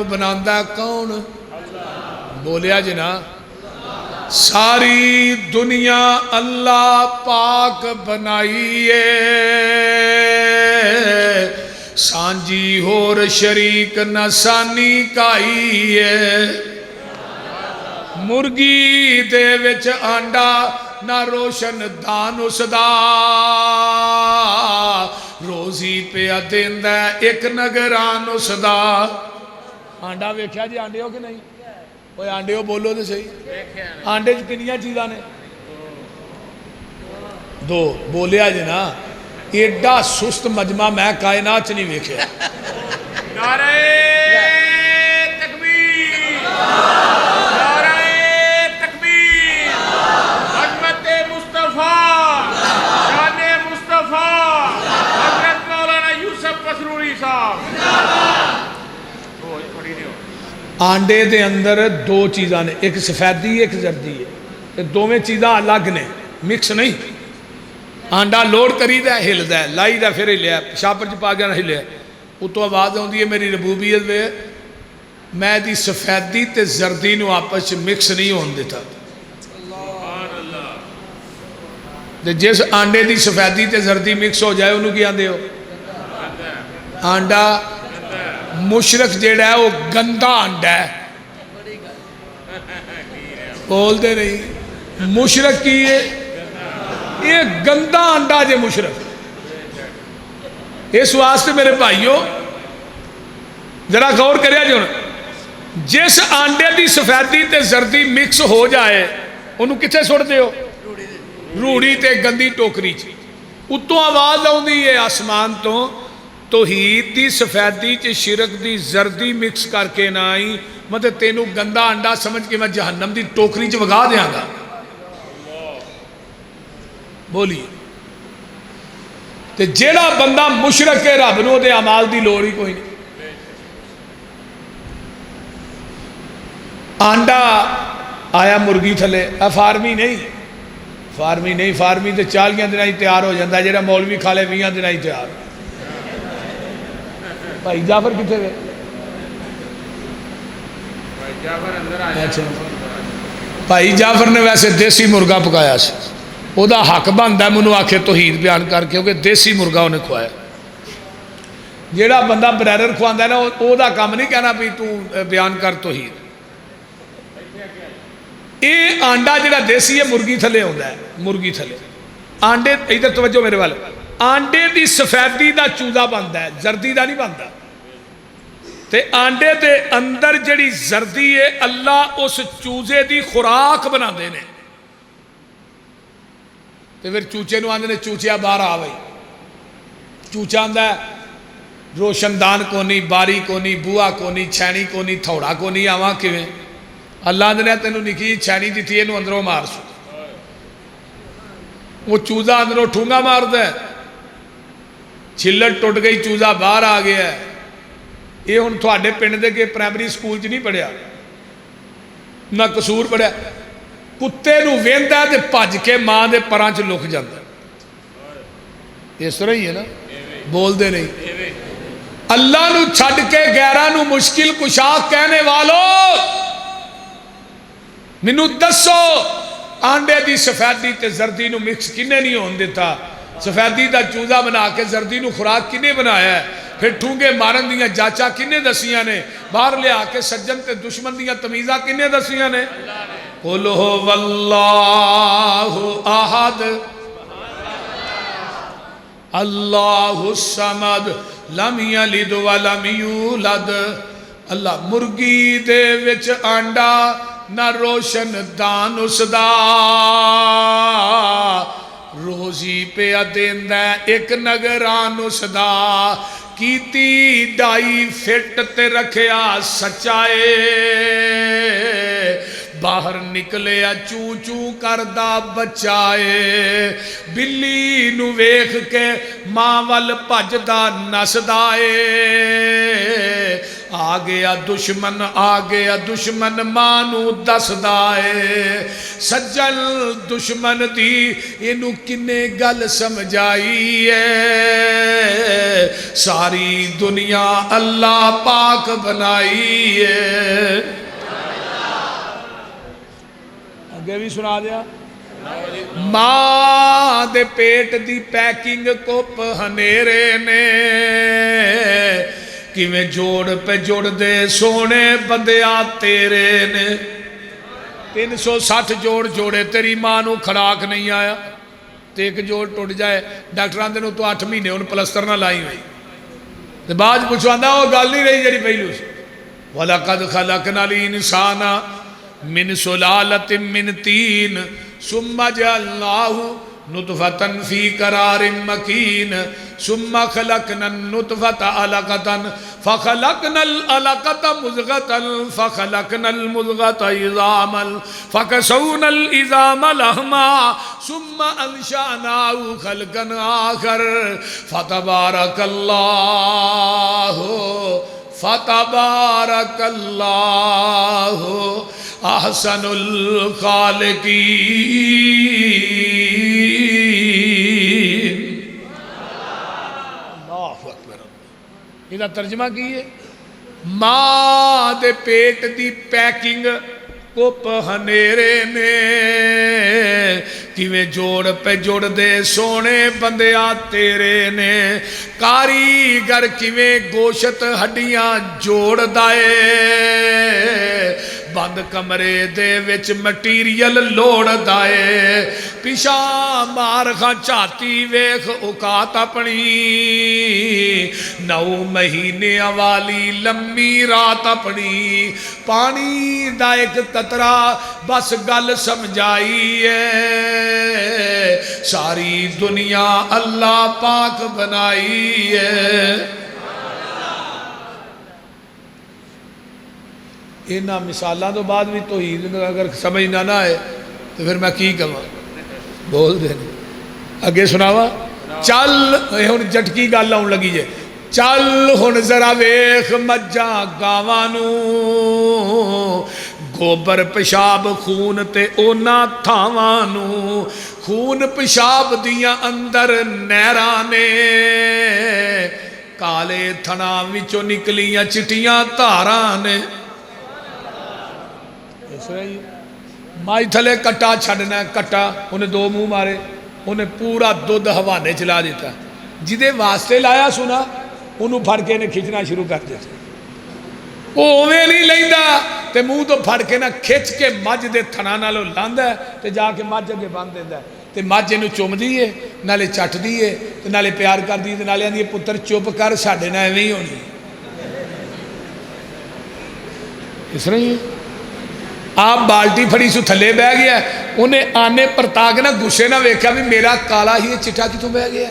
नू बनांदा कौन? बोलिया जी ना। सारी दुनिया अल्लाह पाक बनाईए, सांझी होर शरीक नसानी काईए। मुर्गी दे विच आंडा ना रोशन दान उसदा, रोजी पिया देंदा एक नगरान उसदा। आंडा वेख्या जी आंडे हो कि नहीं? ओए आंडे हो बोलो तो सही। आंडे च कितनी चीज़ां ने? दो। बोलिया जी ना। एडा सुस्त मजमा मैं कायनात च नहीं वेख्या। नारे तकबीर, नारे तकबीर, अज़मते मुस्तफ़ा, शाने मुस्तफ़ा, हज़रत मौलाना यूसुफ पसरूरी साहब। आंडे दे अंदर दो चीज़ां ने, एक सफेदी एक जर्दी है। ते दोवें चीज़ां अलग ने, मिक्स नहीं। आंडा लोड करीदा हिलदा है, लाईदा फिर हिलिया, छापर च पा गया हिलिया, उतों आवाज़ आती है मेरी रबूबीयत वे, मैं दी सफेदी ते जर्दी नू आपस च मिक्स नहीं होने देता। ते जिस आंडे दी सफेदी ते जर्दी मिक्स हो जाए उन्होंने की आंदे हो? आंडा। मुशरक जेड़ा है वह गंदा आंडा है। बोलते नहीं। मुशरक की है ये गंदा आंडा जे मुशरक। इस वास्ते मेरे भाइयों जरा गौर करिया जी। हुण जिस आंडे की सफेदी ते जर्दी मिक्स हो जाए उन्होंने किथे सुटते हो? रूड़ी ते गंदी टोकरी च। उत्तों आवाज़ आउंदी है आसमान तो, तौहीद दी सफेदी च शिरक दी जर्दी मिक्स करके ना आई, मतलब तेनू गंदा अंडा समझ के मैं जहन्नम दी टोकरी च वगा देंगा। बोलिए। ते जेड़ा बंदा मुशरक है रब नूं दे अमाल दी लोड़ ही कोई नहीं। आंडा आया मुर्गी थले, फार्मी नहीं, फार्मी नहीं, फार्मी तो 40 दिन ही तैयार हो जाता है, जो मौलवी खा ले 20 दिन ही तैयार। भाई जाफर कितने गए? अच्छा भाई जाफर ने वैसे देसी मुर्गा पकाया सी, ओदा हक बनता मैनू आखे तौहीद बयान करके, क्योंकि देसी मुर्गा उन्हें खुआया। जेड़ा बंदा ब्रैलर खुआंदा ना ओदा काम नहीं कहना भी तू बयान कर तौहीद। ये आंडा जेड़ा देसी है मुर्गी थले आउंदा है, मुर्गी थले आंडे। इधर तवज्जो मेरे वाल। आंडे की सफेदी का चूजा बनता है, जर्दी का नहीं बनता। ते आंडे के अंदर जड़ी जर्दी है अल्लाह उस चूजे की खुराक बनाते हैं। तो फिर चूचे नूं आंदे ने चूचिया बाहर आ बई। चूचा आंदा रोशनदान कोनी, बारी कोनी, बूआ कोनी, छैनी कोनी, थौड़ा कोनी, आवां किवें? अल्लाह आंदे तेनू निकी छैनी दिती, इनू अंदरों मार सू। वो चूजा अंदरों ठूंगा मारदा है, छिल्लट टुट गई, चूजा बाहर आ गया। ये हुण तुहाडे पिंड दे के प्राइमरी स्कूल च नहीं पढ़िया ना कसूर पढ़िया। कुत्ते नूं वेंदा ते भज के मां दे परां च लुक जांदा। इस तरह ही है ना, बोलते नहीं। अल्लाह नूं छड्ड के गैरां नूं मुश्किल कुशा कहने वालों, मैनू दसो आंडे की सफेदी ते जर्दी नूं मिक्स किने नहीं होने दिता? सफेदी का चूजा बना के जर्दी नूं खुराक किने बनाया है? फिर ठूंगे मारन दियां जाचा किने दसियां ने? बाहर लिया के सज्जन ते दुश्मन दियां तमीज़ां किने दसियां ने? कुल हो वल्लाहु अहद अल्लाहु समद लम यलिद व लम यूलद। अल्लाह मुर्गी दे विच आंडा ना रोशन दान उसदा, रोजी पिया देंदा एक नगरान उसदा। कीती डाई फिट ते रखिया सच्चाए, बाहर निकले चू चू करदा बचाए। बिल्ली नू वेख के मां वल भजदा नसदा ए, आ गया दुश्मन मां नू दसदा है सज्जन दुश्मन दी इनू किन्ने गल समझाई है सारी दुनिया अल्लाह पाक बनाई है। अगे भी सुना दिया मां दे पेट दी पैकिंग कुप हनेरे ने किवें जोड़ पे जोड़ दे सोने बंदिया तेरे ने 360 जोड़ जोड़े तेरी मां नू खुराक नहीं आया तो एक जोड़ टुट जाए डॉक्टर आंदे नू तो 8 महीने हुण प्लस्तर ना लाई हुई तो बाद पुछवांदा वो गल नहीं रही जी पहलू वलक़द खलक़नल इंसाना मिन सुलालतिन मिन तीन सुम्मा जअलनाहु नुतफतन फी करारिन मकीन सुम्मा खलक़नन नुतफत अलक़तन फ़खलक़नल अलक़त मुज़ग़तन फ़खलक़नल मुज़ग़त इज़ामन फ़कसौनल इज़ाम लहमा सुम्मा अंशअनाहु खल्क़न आखर फतबारकल्लाहु अहसनुल खालिकीन। अल्लाहु अकबर। इसदा तर्जमा की है मां दे पेट दी पैकिंग कुप हनेरे ने किवें जोड़ पे जोड़ दे सोने बंदिया तेरे ने कारीगर किवें गोशत हड्डियां जोड़दा है बंद कमरे दे विच मटीरियल लोड़दा है पिछा मार खां झाती वेख औकात अपनी 9 महीने वाली लम्मी रात अपनी पानी दा एक कतरा बस गल समझाई है सारी दुनिया अल्लाह पाक बनाई है। इन्हां मिसालों तो बाद भी तौहीद अगर समझ ना आए तो फिर मैं की कहां बोल दे अगे सुनावा चल हुण झटकी गल आउण लगी जे चल हुण जरा वेख मज्जां गावां नूं गोबर पेशाब खून ते ओना थावां नूं खून पेशाब दियां अंदर नहरां ने काले थणा विचों निकलियां चिट्टियां धारां ने माई थले कट्टा छड़ना कट्टा उन्हें 2 मुंह मारे उन्हें पूरा दुध हवाने चला दिता जिदे वास्ते लाया सुना उन्होंने फड़ के खिंचना शुरू कर दिता वो उवें नहीं लेंदा ते मुंह तो फड़ के ना खिंच के मझ के थना नालों लांदा ते जाके मझ अगे बन देंदा ते मझ इनू चुमदी है नाले चटदी है ते नाले प्यार करदी ते नाले आंदी पुत्र चुप कर साडे नाल एवें ही होनी इस तरह ही आप बाल्टी फड़ी सु थले बह गया उन्हें आने परताक ना गुस्से ना वेख्या भी मेरा काला ही चिट्टा कितों बह गया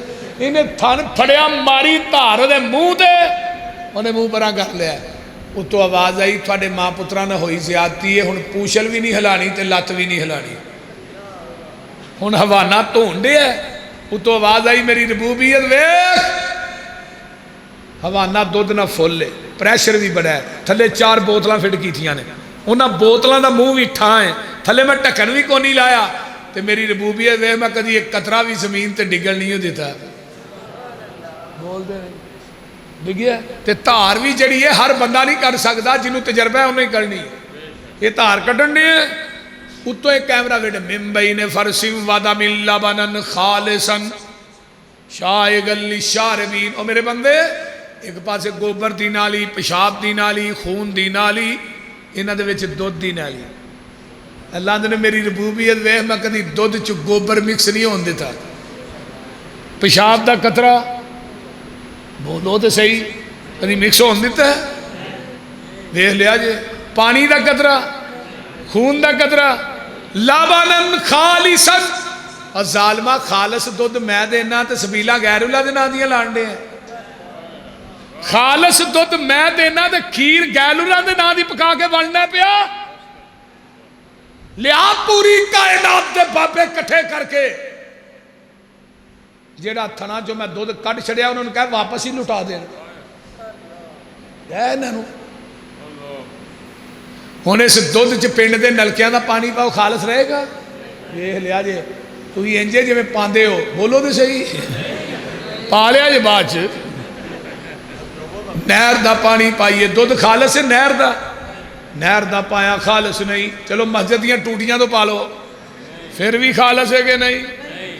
इन्हें थन फड़िया मारी धार दे मूँह ते उन्हें मूँह परा कर लिया उत्तों आवाज़ आई थोड़े माँ पुत्रा ना होई ज्यादती है हुण पूछल भी नहीं हिलानी ते लत्त भी नहीं हिलानी हुण हवाना धोण दिया उत्तों आवाज़ आई मेरी रबूबियत वेख हवाना दुध ना फुल है प्रैशर भी बड़ा है थले 4 बोतलां फिट कीतियां ने उन्होंने बोतलों का मुँह भी ठा है थले मैं ढक्कन भी को नहीं लाया तो मेरी रबूबियत वे मैं कभी एक कतरा भी जमीन ते डिगल नहीं देता बोलते डिगया तो धार भी जड़ी है हर बंदा नहीं कर सकता जिन्होंने तजर्बा है उन्हें करनी ये धार कढ़न ने उत्तों एक कैमरा बेटे मुंबई ने फरसिम वादा मिल्ला बनन खालिसन शाह गली शारबीन और मेरे बंदे एक पासे गोबर की नाली पेशाब की नाली खून की नाली इन्हां दे विच दुध दी नाली अल्लाह ने मेरी रबूबियत वेख मैं कभी दुध च गोबर मिक्स नहीं होने देता पेशाब का कतरा बोलो तो सही कभी मिक्स होने दिता है देख लिया जे पानी का कतरा खून का कतरा लाबानन खालिसन और जालमा खालस दुध मैं देना तो सबीला गैरुल्ला दे नां दियां लाण दे खालस दुध मैं देना तो खीर गैलूरा के नाम की पका के बनना पिया लिया पूरी कायनात के बाबे कट्ठे करके जेड़ा थना जो मैं दुध कढ़ छड़िया उन्होंने कहा वापस ही लुटा देना हुण इस दुध च पिंड के नलकियां का पानी पाओ, खालस रहेगा? देख लिया जे तुम इंजे जिवें पाते हो, बोलो तो सही, पा लिया जे बाद च नहर का पानी पाइए, दुध खालस है नहर का, नहर का पाया खालस नहीं। चलो मस्जिद दियां टूटियां तो पा लो, फिर भी खालस है कि नहीं?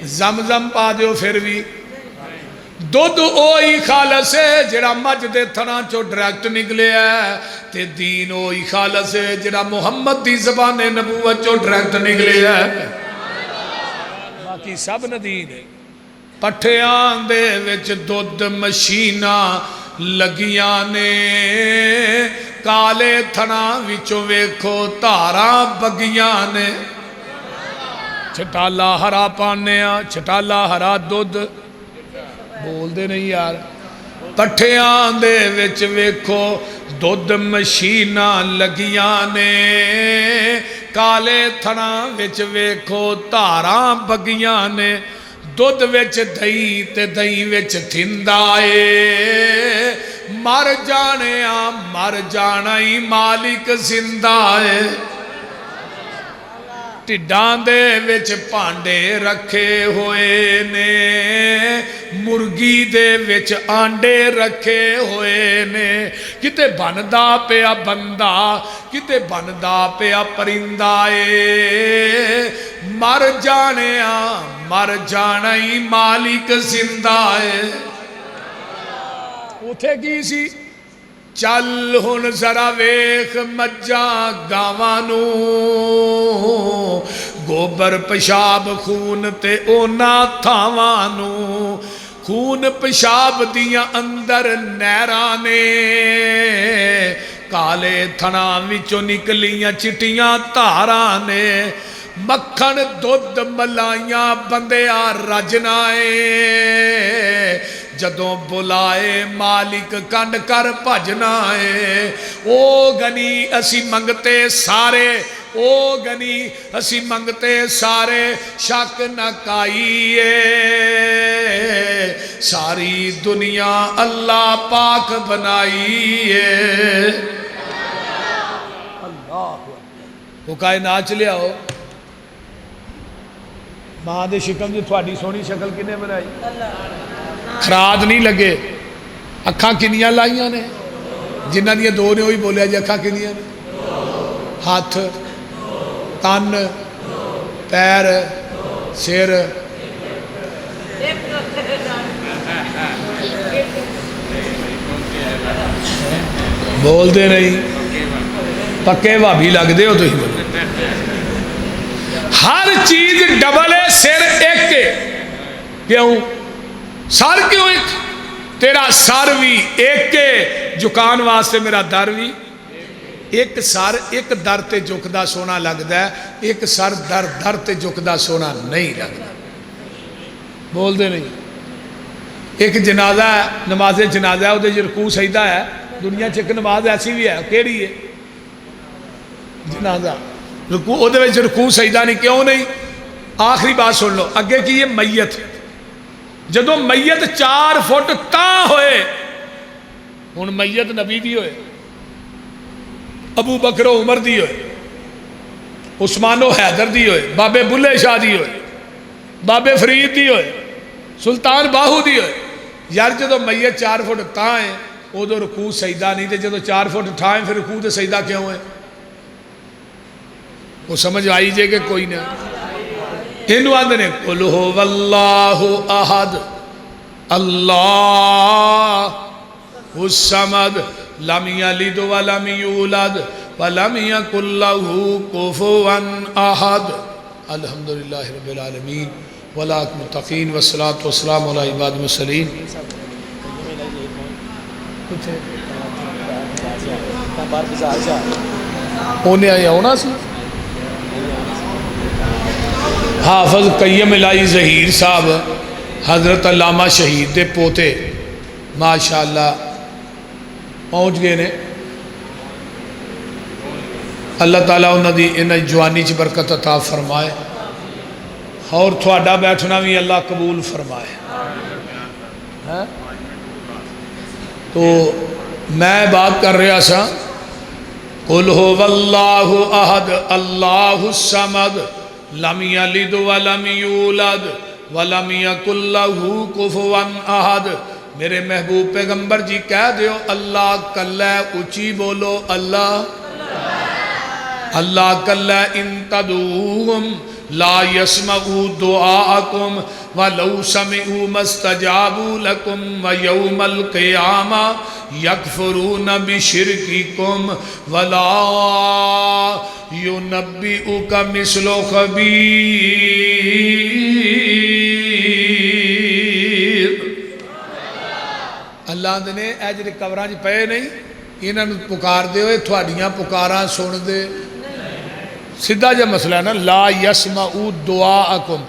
जम पा दो फिर भी। दुध ओही खालस है जिहड़ा मझ दे थना चो डायरैक्ट निकले है, ते दीन ओही खालस है जिहड़ा मुहम्मद दी ज़बाने नबूवत चो डायरैक्ट निकले है। बाकी सब नदीन है। पट्ठियां दे विच दुध मशीनां लगियां ने, काले थना विचों वेखो धारां बगियां ने। छटाला हरा पाने, छटाला हरा दुध, बोलते नहीं यार। पट्ठियां दे विच वेखो दुध मशीनां लगियां ने, काले थना विच वेखो धारां बगियां ने। दुध विच दही ते दही विच थिंदा ए, मर जाने मर जाना ही मालिक जिंदा है। ढिड्डां दे विच भांडे रखे होए ने, मुर्गी दे विच आंडे रखे होए ने। किते बनदा पिया बंदा, किते बनदा पिया परिंदा ए, मर जाना ही मालिक जिंदा है। उथे की सी? चल हुण जरा वेख मज्जां गावां नूं, गोबर पेशाब खून ते ओना थावां नूं। खून पेशाब दियां अंदर नहरां ने, काले थना विचों निकलियां चिट्टियां धारां ने। मक्खन दुध मलाइयां बंदिया रजना है, जदों बुलाए मालिक कंड कर भजना है। ओ गनी असी मंगते सारे, ओ गनी असी मंगते सारे, शक न काईए। सारी दुनिया अल्लाह पाक बनाई है। अल्लाह वो कायनात च लियाओ। मां दे शिकम च थोड़ी सोहनी शक्ल किने बनाई? खराद नहीं लगे। अखां किनियां लाइया ने? जिन्हां दियां दो ने वही बोलिया जी अखां किनियां ने? हाथ, तन, पैर, सिर, बोलते नहीं, पक्के भाभी लगते हो तुम। हर चीज डबल है, सिर एक है। क्यों? सर क्यों एक? तेरा सर भी एक है, झुकान वास्ते मेरा दर भी एक। सर एक दर ते झुकदा सोना लगता है, एक सर दर दर ते झुकदा सोना नहीं लगता। बोलते नहीं। एक जनाजा है, नमाजे जनाजा है, वो रकू सजदा है। दुनिया च एक नमाज ऐसी भी है, केड़ी है? जनाजा। रकू वो रकू सजदा नहीं। क्यों नहीं? आखिरी बात सुन लो, अगे की है मैयत। जदों मैयत 4 फुट तां होए, हुण मैयत नबी दी होए, अबू बकर उमर दी होए, उस्मानो हैदर दी होए, बाबे बुल्ले शाह दी होए, बाबे फरीद दी होए, सुल्तान बाहू दी होए। यार जदों मैयत 4 फुट तां है, उदों रकू सजदा नहीं, तो जदों 4 फुट ठां है फिर रकू तो सजदा क्यों है? वो समझ आई जे कि कोई ना? इनू आंदे ने कुल हो वल्लाहु अहद अल्लाहु समद लम यलिद व लम यूलद व लम यकुल लहू कुफुवन अहद। अल्हम्दुलिल्लाहि रब्बिल आलमीन वल आक़िबतुल मुत्तक़ीन वस्सलातु वस्सलामु अला इबादिल मुरसलीन। उन्हें आना सी। हाफज कय्यम इलाही ज़हीर साहब हज़रत अल्लामा शहीद दे पोते माशाअल्लाह पहुँच गए ने। अल्लाह ताला उन्होंने इन्हें जवानी च बरकत अता फरमाए और थोड़ा बैठना भी अल्लाह कबूल फरमाए। तो मैं बात कर रहा सा कुल हुवल्लाहु अहद अल्लाहु समद लम यलिद वलम यूलद वलम यकुल लहू कुफुवन अहद। मेरे महबूब पैगंबर जी कह दो अल्लाह कल्ला, ऊंची बोलो अल्लाह अल्लाह कल्ला। इन तदूहुम ला यस्मऊ दुआकुम वलौ समिऊ मस्तजाबू लकुम व यौमल क़ियामा यकफुरून बिशिरकिकुम वला युनब्बिउका मिस्लु खबीर। अल्लाह ने ए जिहड़े कबरां च पए नहीं इन्हां नूं पुकारदे होए तुहाड़ियां पुकारां सुणदे। सीधा जिहा मसला है ना, ला यस्मऊ दुआकुम,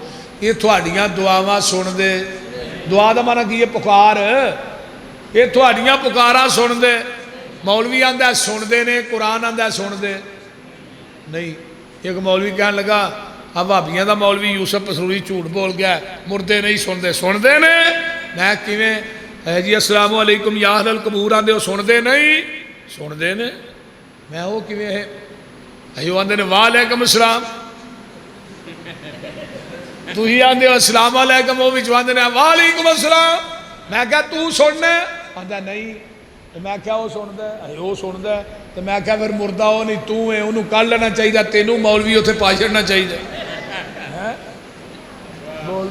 ये तुहाड़ियां दुआवां सुणदे। दुआ दा माना की है? पुकार। ये तुहाड़ियां पुकारां सुणदे। मौलवी आंदा सुणदे ने, कुरान आंदा सुणदे नहीं। एक मौलवी कहन लगा आ भाबियां दा मौलवी यूसुफ पसरूरी झूठ बोल गया, मुर्दे नहीं सुणदे। सुणदे ने? मैं किवें है जी अस्सलामु अलैकुम या अहलल कबूर आंदे हो, सुणदे नहीं? सुणदे ने। मैं वो किवें है? अयो आंदे ने वालेकुम अस्सलाम, तुही आंदे हो अस्सलाम वालेकुम, वो विच आंदे ने वालेकुम अस्सलाम। मैं क्या तू सुनना? आंदा नहीं। तो मैं क्या वो सुनदा? वो सुनदा। तो मैं क्या फिर मुर्दा वो नहीं तू है, उन्होंने कढ़ लेना चाहिए, तेनू मौलवी उत्थे पा छड़ना चाहिए। बोल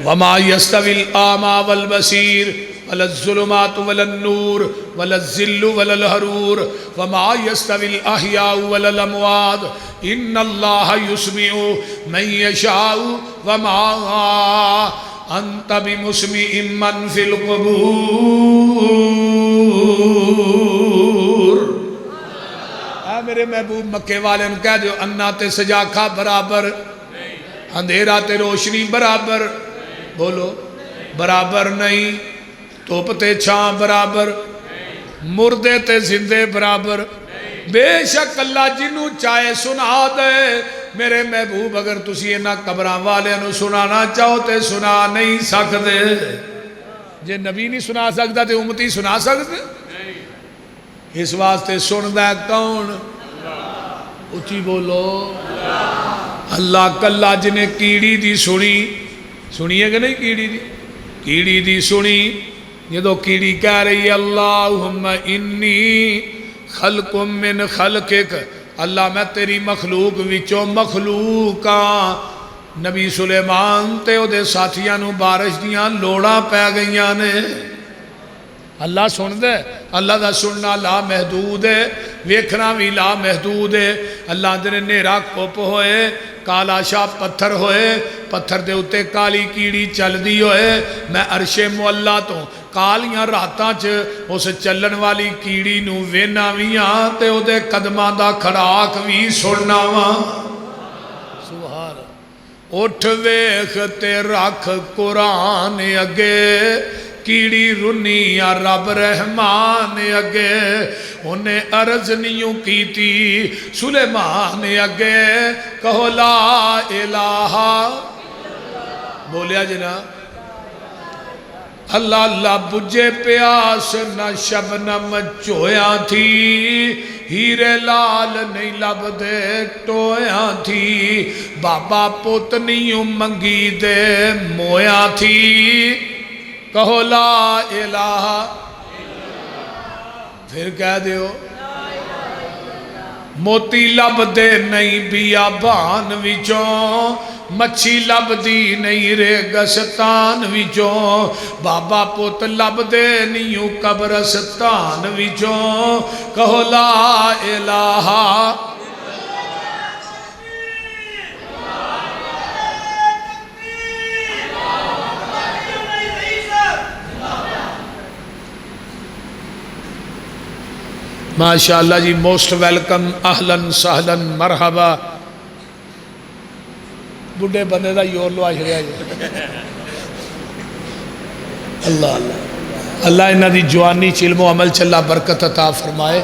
वमा यस्तविल आमा वल बसीर वलज़्ज़ुलुमातु वलन्नूर वलज़्ज़िल्लु वललहरूर वमा यस्तविल अहयाउ वलल अमवात इन्नल्लाहा युस्मिउ मन यशाउ वमा अंत बिमुस्मिइम मन फिल क़ुबूर। मेरे महबूब मक्के वाले ने कह दो अन्ना ते सजाखा बराबर, अंधेरा ते रोशनी बराबर। बोलो बराबर नहीं। धुप ते छां बराबर, मुर्दे ते जिंदे बराबर। बेशक अल्लाह जिन्हों चाहे सुना दे। मेरे महबूब अगर तुसी इन्हां कबरां वालियां नूं सुनाना चाहो तो सुना नहीं सकते। जे नबी नहीं सुना सकता तो उम्मती सुना सकते? इस वास्ते सुनदा कौन? उची बोलो अल्लाह कल्ला। जिन्हें कीड़ी दी सुनी, सुनिए कि नहीं? कीड़ी दी सुनी। जो कीड़ी कह रही है अल्लाहुम्मा इन्नी खल्कुम मिन खल्किक, अल्लाह मैं तेरी मखलूक विचों मखलूक हाँ। नबी सुलेमान ते उहदे साथियां नूं बारिश दियां लोड़ां पै गईयां ने। अल्लाह सुनदा है। अल्लाह का सुनना ला महदूद है, वेखना भी ला महदूद है। अल्लाह दे नेरा कुप होए, काला शाह पत्थर होए, पत्थर के उत्ते काली कीड़ी चलती होए, मैं अरशे मुअल्ला तो कालियां रातां च उस चलन वाली कीड़ी नूं वेना भी हाँ ते उहदे कदमां दा खड़ाक भी सुनना वा। सुभान। उठ वेख ते रख कुरान अगे, कीड़ी रुनी आ रब रहमान अगे। उन्हें अर्ज नहीं की सुलेमान अगे, कहो ला इलाहा। बोलिया जी ना अल्लाह अल्लाह बुझे प्यास न शबनम चोया थी, हीरे लाल नहीं लभदे टोया थी। बाबा पुत नहीं मंगी दे मोया थी, कहो ला इलाहा। फिर कह दो मोती लभदे नहीं बियाबान विचों, मच्छी लभदी नहीं रेगिस्तान विचों। बाबा पुत लभदे नहीं कब्रस्तान विचों, कहो ला इलाहा। माशाअल्लाह जी, मोस्ट वेलकम, अहलन सहलन मरहबा। बुढ़े बंदे का योर लवा छड़िया जी। अल्लाह अल्लाह अल्लाह इन्हां दी जवानी च इल्मो अमल चला बरकत अता फरमाए।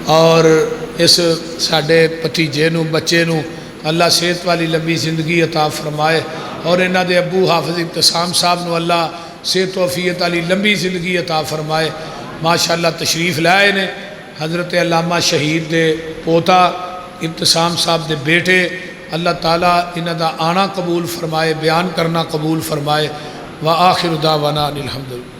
और इस साडे भतीजे नूं बच्चे नूं अल्लाह सेहत वाली लंबी जिंदगी अता फरमाए। और इन्हां दे अबू हाफिज इब्तिसाम साहब नूं अल्लाह सेहत वफियत वाली लंबी जिंदगी अता फरमाए। माशाअल्लाह तशरीफ़ लाए ने। हज़रत अल्लामा शहीद दे पोता इब्तिसाम साहब दे बेटे, अल्लाह ताला इन्हां दा आना कबूल फरमाए, बयान करना कबूल फरमाए। व आखिर दावाना अनिल हम्दुलिल्लाह।